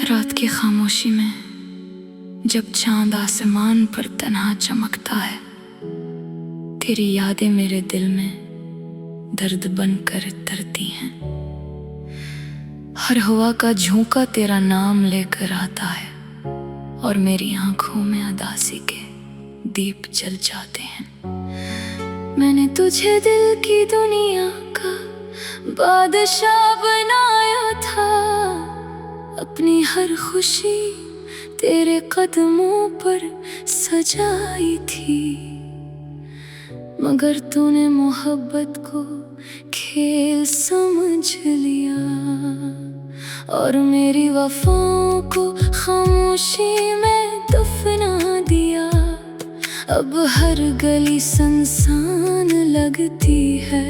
रात की खामोशी में जब चांद आसमान पर तन्हा चमकता है, तेरी यादें मेरे दिल में दर्द बनकर तरती हैं। हर हवा का झोंका तेरा नाम लेकर आता है और मेरी आंखों में उदासी के दीप जल जाते हैं। मैंने तुझे दिल की दुनिया का बादशाह बनाया था, अपनी हर खुशी तेरे कदमों पर सजाई थी। मगर तूने मोहब्बत को खेल समझ लिया और मेरी वफाओं को खामोशी में दफना दिया। अब हर गली सुनसान लगती है,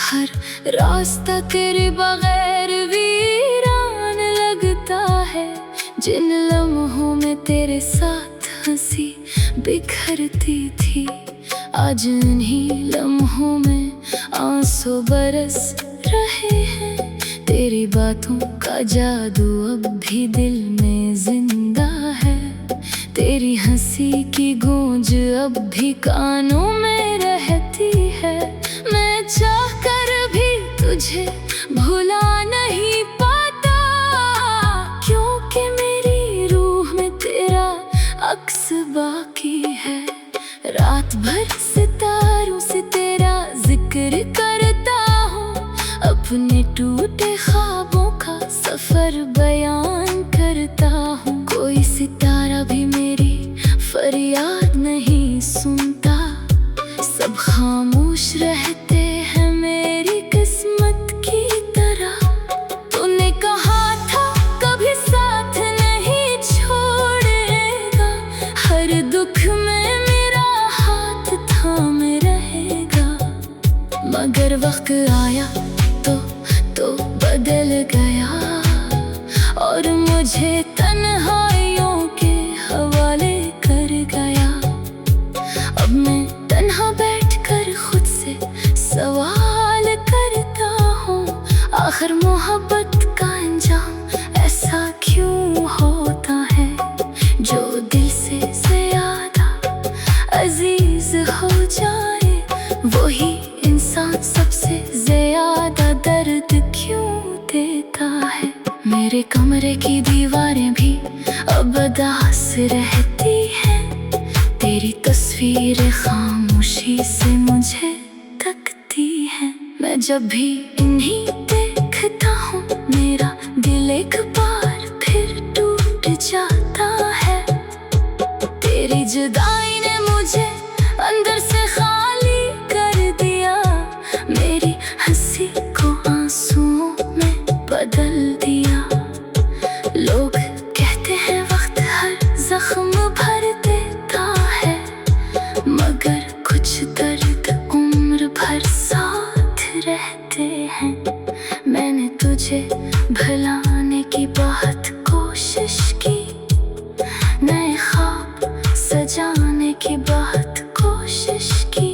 हर रास्ता तेरे बगैर वीरान लगता है। जिन लम्हों में तेरे साथ हंसी बिखरती थी, आज उन्हीं लम्हों में आंसू बरस रहे हैं। तेरी बातों का जादू अब भी दिल में जिंदा है, तेरी हंसी की गूंज अब भी कानों में रहती है। मैं चाहकर भी तुझे भुला नहीं पाता, क्योंकि मेरी रूह में तेरा अक्स बाकी है। रात भर सितारों से तेरा जिक्र करता हूँ, अपने टूटे ख्वाबों का सफर बयान करता हूँ। कोई सितारा भी मेरी फरियाद नहीं सुनता, सब खामोश रहते हैं मेरी किस्मत की तरह। तूने कहा था कभी साथ नहीं छोड़ेगा, हर दुख में मेरा हाथ थामे रहेगा। मगर वक्त आया तो बदल गया और मुझे तन्हाइयों के हवाले कर गया। अब मैं तन्हा बैठकर खुद से सवाल करता हूँ, आखिर मोहब्बत का अंजाम ऐसा क्यों होता है। जो दिल से ज्यादा अजीज हो जाए, वही इंसान सबसे ज्यादा दर्द क्यों देता है। मेरे कमरे की दीवारें भी अब उदास रहती हैं, तेरी तस्वीर खामोशी से मुझे तकती है। मैं जब भी इन्हीं देखता हूँ, मेरा दिल एक बार फिर टूट जाता है। तेरी जुदाई ने मुझे अंदर से खाली कर दिया, मेरी हंसी को आंसुओं में बदल दिया। लोग कहते हैं वक्त हर जख्म भर देता है, मगर कुछ दर्द उम्र भर साथ रहते हैं। मैंने तुझे भुलाने की बहुत कोशिश की, नए ख्वाब सजाने की बहुत कोशिश की,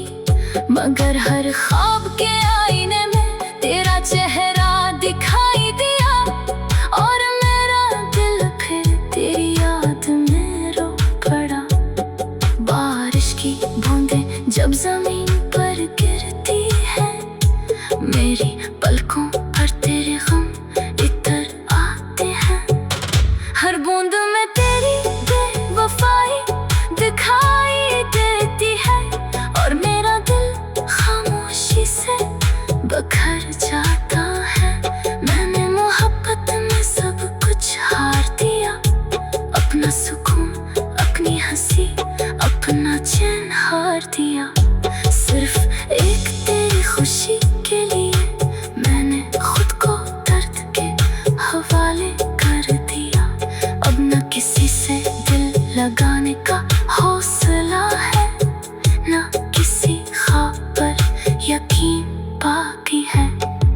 मगर हर ख्वाब के आईने में तेरा चेहरा दिखाई दिया और मेरा दिल फिर तेरी याद में रो पड़ा। बारिश की बूंदें जब जमीन पर गिरती हैं, मेरी पलकों पर तेरे गम इतर आते हैं। हर बूंद में तेरी बेवफाई दिखाई देती है और मेरा दिल खामोशी से बखर जाता है। मैंने मोहब्बत में सब कुछ हार दिया, अपना सुकून, अपनी हंसी, अपना चैन हार दिया। सिर्फ एक तेरी खुशी के लिए मैंने खुद को दर्द के हवाले कर दिया। अब न किसी से दिल लगाने का हौसला है, न किसी ख्वाब पर यकीन बाकी है,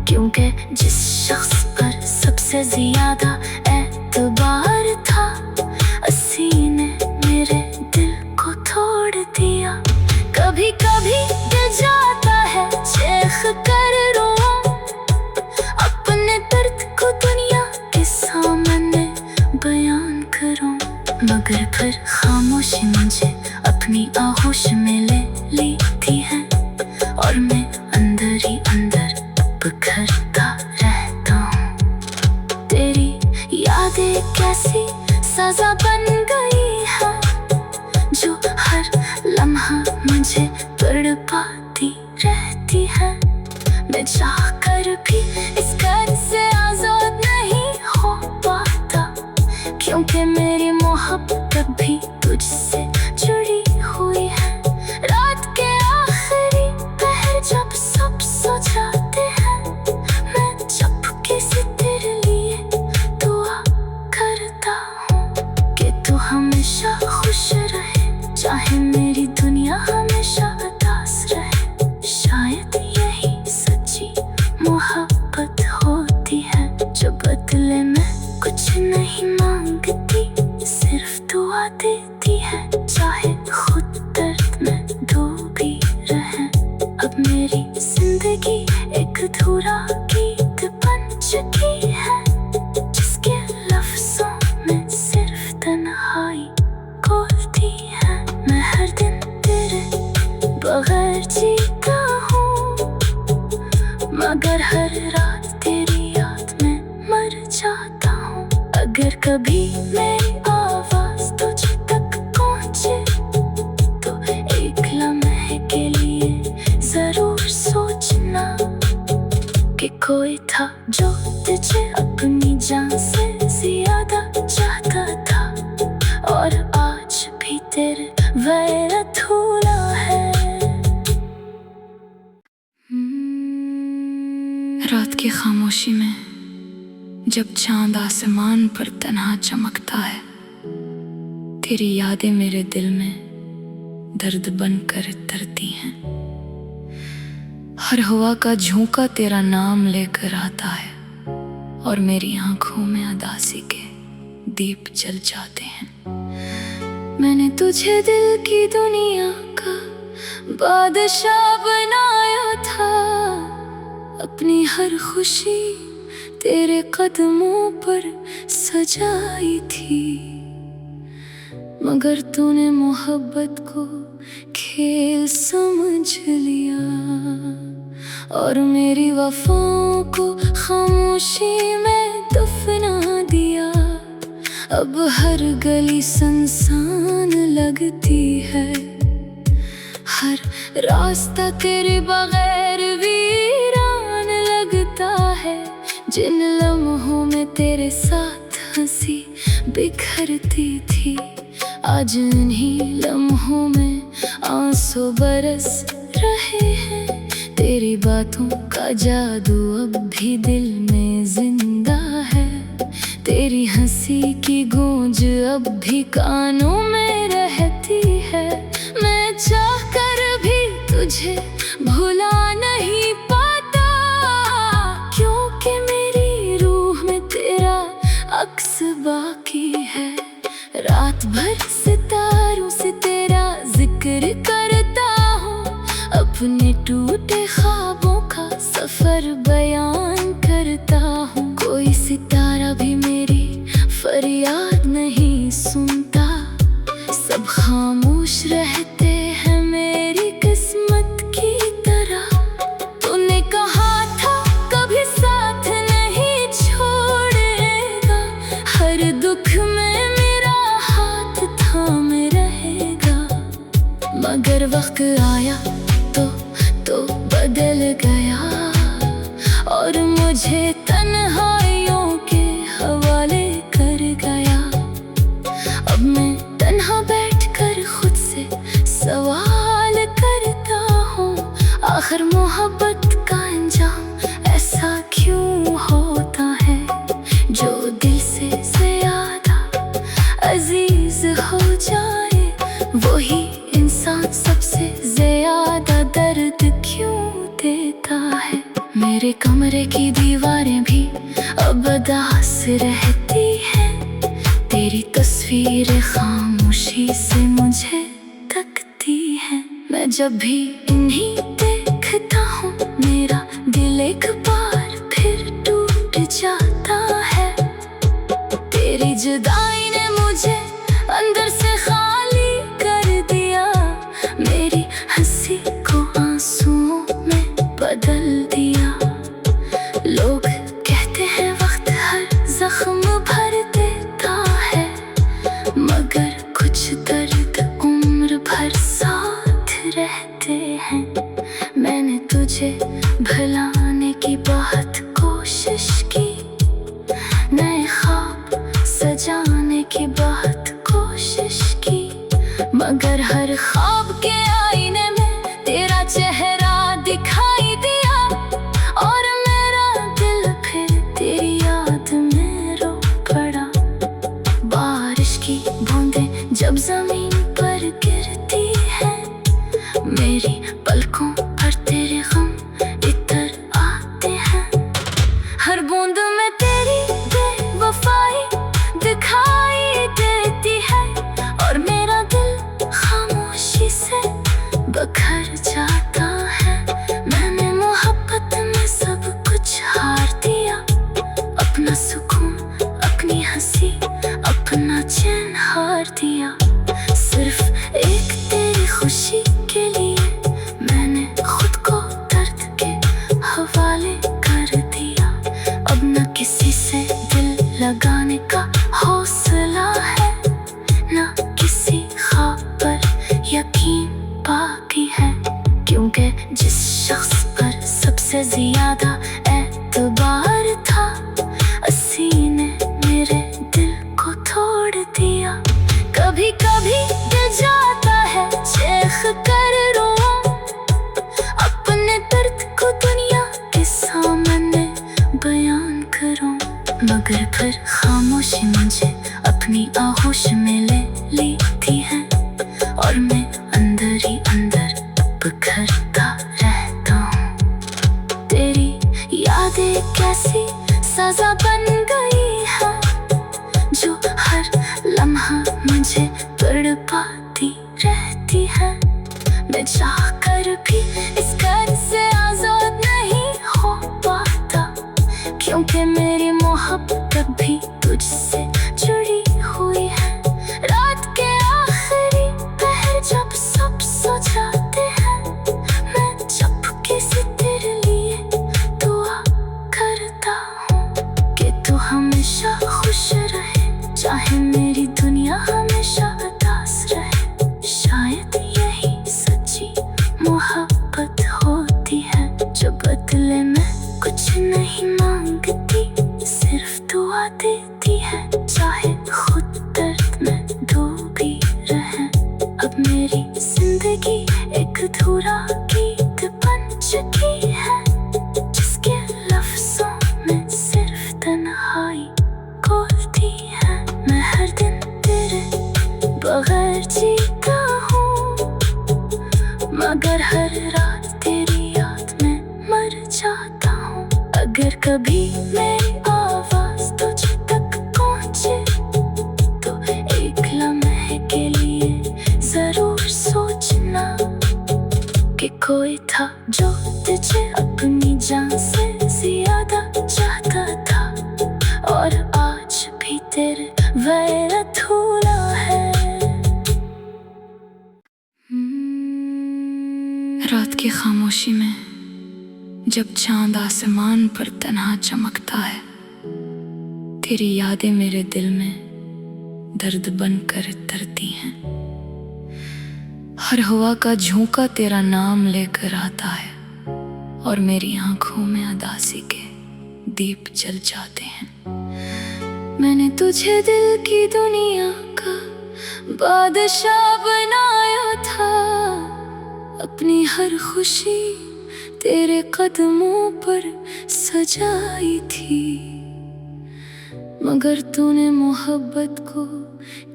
क्योंकि जिस शख्स पर सबसे ज्यादा एतबार था, उसी ने मेरे दिल को तोड़ दिया। कभी कभी दिल जाता है चेख कर रोऊं, अपने दर्द को दुनिया के सामने मगर फिर खामोशी मुझे अपनी आगोश में ले लेती है और मैं अंदर ही अंदर बिखरता रहता हूँ। तेरी यादें कैसी सजा बन गई है जो हर लम्हा मुझे तड़पाती रहती है। मैं चाह कर भी इस घर से आजाद नहीं हो पाता, क्योंकि मेरी मोहब्बत भी तुझसे जुड़ी हुई है। रात के आखिरी पहर जब सब सो जाते हैं, मैं चुपके से तेरे लिए दुआ करता हूँ कि तू हमेशा खुश रहे, चाहे मेरी दुनिया हमेशा उदास रहे। शायद यही सच्ची मोहब्बत होती है जो बदले में कुछ नहीं मांगती, सिर्फ दुआ देती है, चाहे खुद दर्द में डूबी रहे। अब मेरी जिंदगी एक अधूरा गीत बन चुकी है जिसके लफ्जों में सिर्फ तन्हाई बोलती है। मैं हर दिन तेरे बगैर जीता हूँ, मगर हर रात तेरी याद में मर जाता हूँ। अगर कभी मेरी आवाज तुझ तक पहुँचे तो एक लम्हे के लिए जरूर सोचना कि कोई था जो तुझे अपनी जान से ज्यादा चाहता था और आज भी तेरे वैर अधूरा है। रात की खामोशी में जब चांद आसमान पर तन्हा चमकता है, तेरी यादें मेरे दिल में दर्द बनकर तरती हैं। हर हवा का झोंका तेरा नाम लेकर आता है और मेरी आंखों में उदासी के दीप जल जाते हैं। मैंने तुझे दिल की दुनिया का बादशाह बनाया था, अपनी हर खुशी तेरे कदमों पर सजाई थी, मगर तूने मोहब्बत को खेल समझ लिया और मेरी वफाओं को खामोशी में दफना दिया। अब हर गली सुनसान लगती है, हर रास्ता तेरे बगैर वीरान लगता है। जिन लम्हों में तेरे साथ हंसी बिखरती थी, आज उन्हीं लम्हों में आंसू बरस रहे हैं। तेरी बातों का जादू अब भी दिल में जिंदा है, तेरी हंसी की गूंज अब भी कानों में रहती है। मैं चाह कर भी तुझे भुला नहीं पाता, क्योंकि मेरी रूह में तेरा अक्स बाकी है। रात भर सितारों से तेरा जिक्र करता हूँ, अपने टूटे ख्वाबों का सफर बयान करता हूँ। कोई सितारा भी मेरी फरियाद नहीं सुनता, सब खामोश रहते हैं मेरी किस्मत की तरह। तूने कहा था कभी साथ नहीं छोड़ेगा, हर दुख में मेरा हाथ थामे रहेगा। मगर वक्त आया तो बदल गया और मुझे तन्हाइयों के हवाले कर गया। अब मैं तन्हा बैठकर खुद से सवाल करता हूँ, आखिर मोहब्बत का अंजाम ऐसा क्यों होता है जो दिल से ज्यादा अजीज हो जाए, वही इंसान सबसे ज्यादा दर्द क्यों देता है। मेरे कमरे की दीवारें भी अब उदास रहती हैं, तेरी तस्वीर खामोशी से मुझे तकती है। मैं जब भी इन्हीं देखता हूँ, मेरा दिल एक बार फिर टूट जाता है। तेरी जुदाई ने मुझे अंदर किसी से दिल लगाने का हौसला है, ना किसी ख्वाब पर यकीन बाकी है। क्योंकि जिस शख्स पर सबसे ज्यादा एतबार था, उसी ने मेरे दिल को तोड़ दिया। कभी कभी दिल जाता है चीख कर रोऊं, अपने दर्द को दुनिया के सामने बयान करूं। मगर फिर खामोशी मुझे अपनी आगोश में ले लेती है, और मैं अंदर ही अंदर बिखरता रहता हूँ। तेरी यादें कैसी सजा बन गई है, जो हर लम्हा मुझे तड़पाती रहती है। मैं चाह कर भी इस घर से आजाद नहीं हो पाता, क्योंकि मेरी मोहब्बत भी तुझसे जुड़ी हुई है। रात के आखिरी पहर जब सब सो जाते हैं, मैं चुपके से तेरे लिए दुआ करता हूँ कि तू हमेशा खुश रहे, चाहे मेरी दुनिया हमेशा उदास रहे। शायद यही सच्ची मोहब्बत होती है, जो बदले में कुछ नहीं मांगती, सिर्फ दुआ देती है, चाहे खुद दर्द में डूबी रहे। अब मेरी जिंदगी एक अधूरा गीत बन चुकी है, जिसके लफ्जों में सिर्फ तन्हाई बोलती है। मैं हर दिन तेरे बगैर जीता हूँ, मगर हर रात तेरी याद में मर जाता हूँ। अगर कभी मेरी आवाज तुझ तक पहुँचे, तो एक लम्हे के लिए जरूर सोचना कि कोई था जो तुझे अपनी जान से ज्यादा चाहता था, और आज भी तेरे वैर अधूरा है। रात की खामोशी में जब चांद आसमान पर तन्हा चमकता है, तेरी यादें मेरे दिल में दर्द बनकर तरती हैं। हर हवा का झोंका तेरा नाम लेकर आता है, और मेरी आंखों में उदासी के दीप जल जाते हैं। मैंने तुझे दिल की दुनिया का बादशाह बनाया था, अपनी हर खुशी तेरे कदमों पर सजाई थी। मगर तूने मोहब्बत को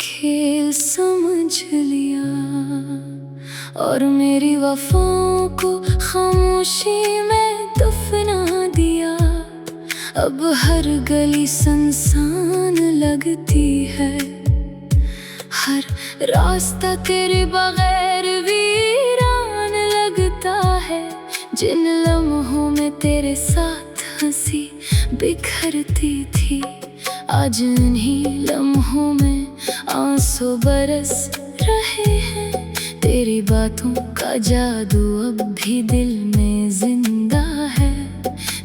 खेल समझ लिया, और मेरी वफाओं को खामोशी में दफना दिया। अब हर गली सुनसान लगती है, हर रास्ता तेरे बगैर वीरान लगता है। जिन लम्हों में तेरे साथ हंसी बिखरती थी, आज उन्हीं लम्हों में आंसू बरस रहे हैं। तेरी बातों का जादू अब भी दिल में जिंदा है,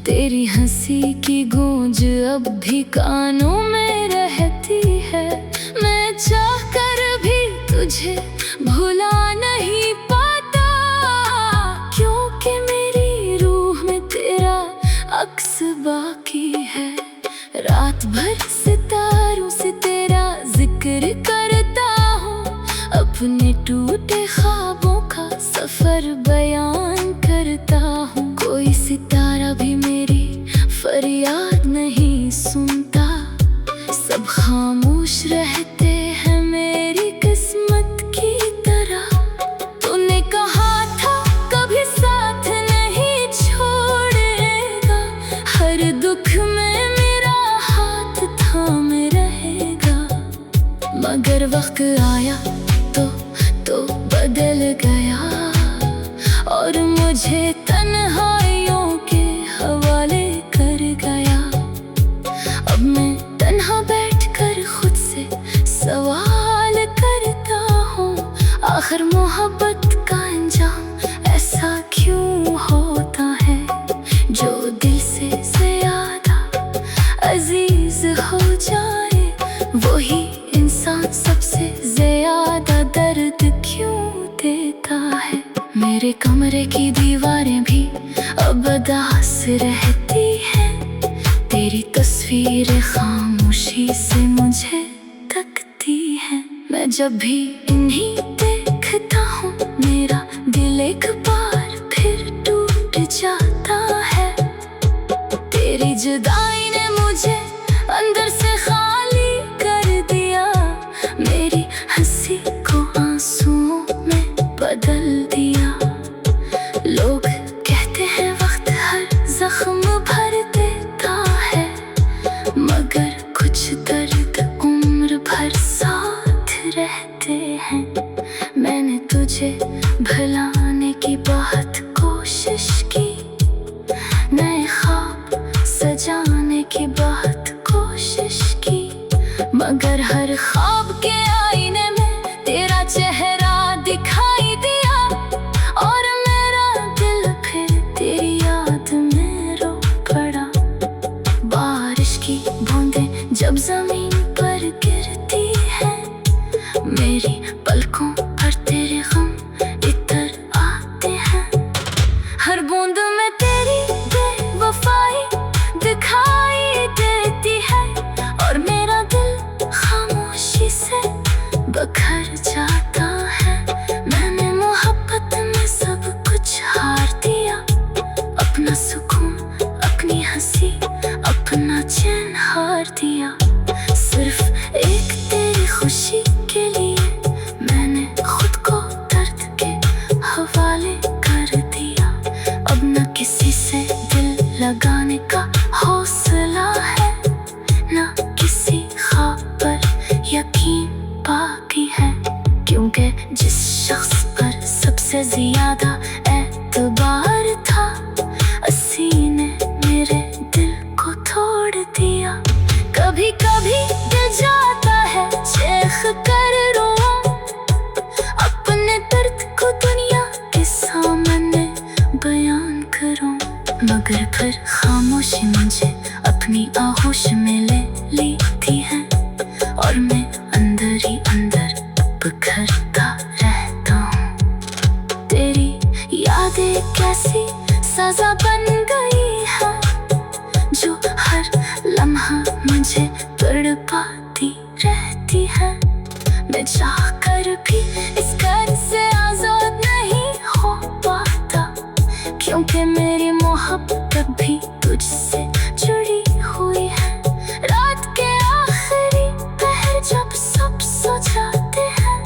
तेरी हंसी की गूंज अब भी कानों में रहती है। मैं चाह कर भी तुझे भुला नहीं पाता, क्योंकि मेरी रूह में तेरा अक्स बाकी है। रात भर सितारों से तेरा जिक्र करता हूँ, अपने टूटे ख्वाबों का सफर बयान करता हूँ। कोई सितारा भी मेरी फरियाद नहीं सुनता, सब खामोश रहते हैं मेरी किस्मत की तरह। तूने कहा था कभी साथ नहीं छोड़ेगा, हर दुख में मेरा हाथ थामे रहेगा। मगर वक्त आया तो बदल गया, और मुझे तन्हाइयों के हवाले कर गया। अब मैं तन्हा बैठकर खुद से सवाल करता हूँ, आखिर मोहब्बत का अंजाम ऐसा क्यों होता है, जो दिल से ज्यादा मेरे कमरे की दीवारें भी अब उदास रहती हैं। तेरी तस्वीरें खामोशी से मुझे तकती हैं। मैं जब भी इन्हीं देखता हूँ मेरा दिल एक बार फिर टूट जाता है। तेरी जुदाई ने मुझे अंदर से खाली कर दिया, मेरी हंसी को आंसुओं में बदल दिया। लोग कहते हैं वक्त हर जख्म भर देता है, मगर कुछ दर्द उम्र भर साथ रहते हैं। मैंने तुझे भुलाने की बहुत कोशिश की, नए ख्वाब सजाने की बहुत कोशिश की, मगर हर ख्वाब के आईने में तेरा चेहरा दिखाई दिया। और मेरा दिल फिर तेरी याद में रो पड़ा। बारिश की बूंदें जब जमीन पर गिरती हैं, मेरी पलकों पर तेरे गम इतर आते हैं। हर बूंद में तेरी बेवफाई दिखाई देती है, और मेरा दिल खामोशी से बखर जाता है। मैंने मोहब्बत में सब कुछ हार दिया, अपना सुकून, अपनी हंसी, अपना चैन हार दिया। सिर्फ एक तेरी खुशी के लिए मैंने खुद को दर्द के हवाले कर दिया। अब न किसी से दिल लगाने का हौसला है, न किसी ख्वाब पर यकीन बाकी है। क्योंकि जिस शख्स पर सबसे ज्यादा एतबार था, उसी ने मेरे दिल को तोड़ दिया। कभी कभी दिल जाता है चीख कर रोऊं, अपने दर्द को दुनिया के सामने बयान करूं, मगर फिर खामोशी मुझे अपनी आगोश में ले लेती है, और मैं अंदर ही अंदर बिखरता रहता हूँ। तेरी यादें कैसी सजा बन गई है, जो हर लम्हा मुझे तड़पाती रहती है। मैं चाह कर भी इस घर से आजाद नहीं हो पाता, क्योंकि मेरी मोहब्बत भी तुझसे जुड़ी हुई है। रात के आखिरी पहर जब सब सो जाते हैं,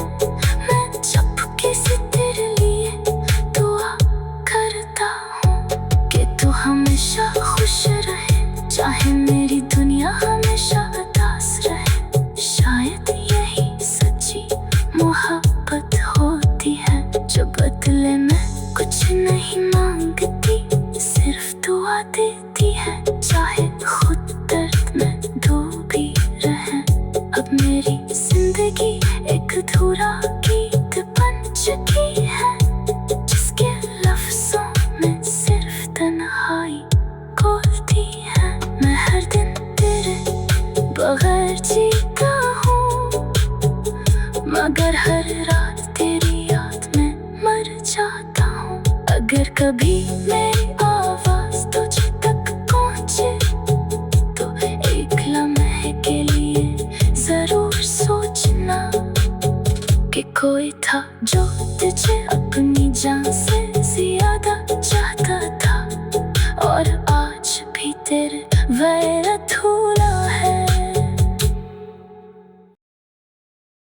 मैं चुपके से तेरे लिए दुआ करता हूँ कि तू हमेशा खुश रहे, चाहे मेरी दुनिया हमेशा उदास रहे। शायद यही सच्ची मोहब्बत होती है, जो बदले में कुछ नहीं मांगती, सिर्फ दुआ देती है, चाहे खुद दर्द में डूबी रहे। अब मेरी जिंदगी एक अधूरा गीत बन चुकी है, जिसके लफ्जों में सिर्फ तन्हाई बोलती है। मैं हर दिन तेरे बगैर जीता हूँ, मगर हर रात तेरी याद में मर जाता हूँ। अगर कभी मेरी आवाज तुझ तक पहुँचे, तो एक लम्हे के लिए जरूर सोचना कि कोई था जो तुझे अपनी जान से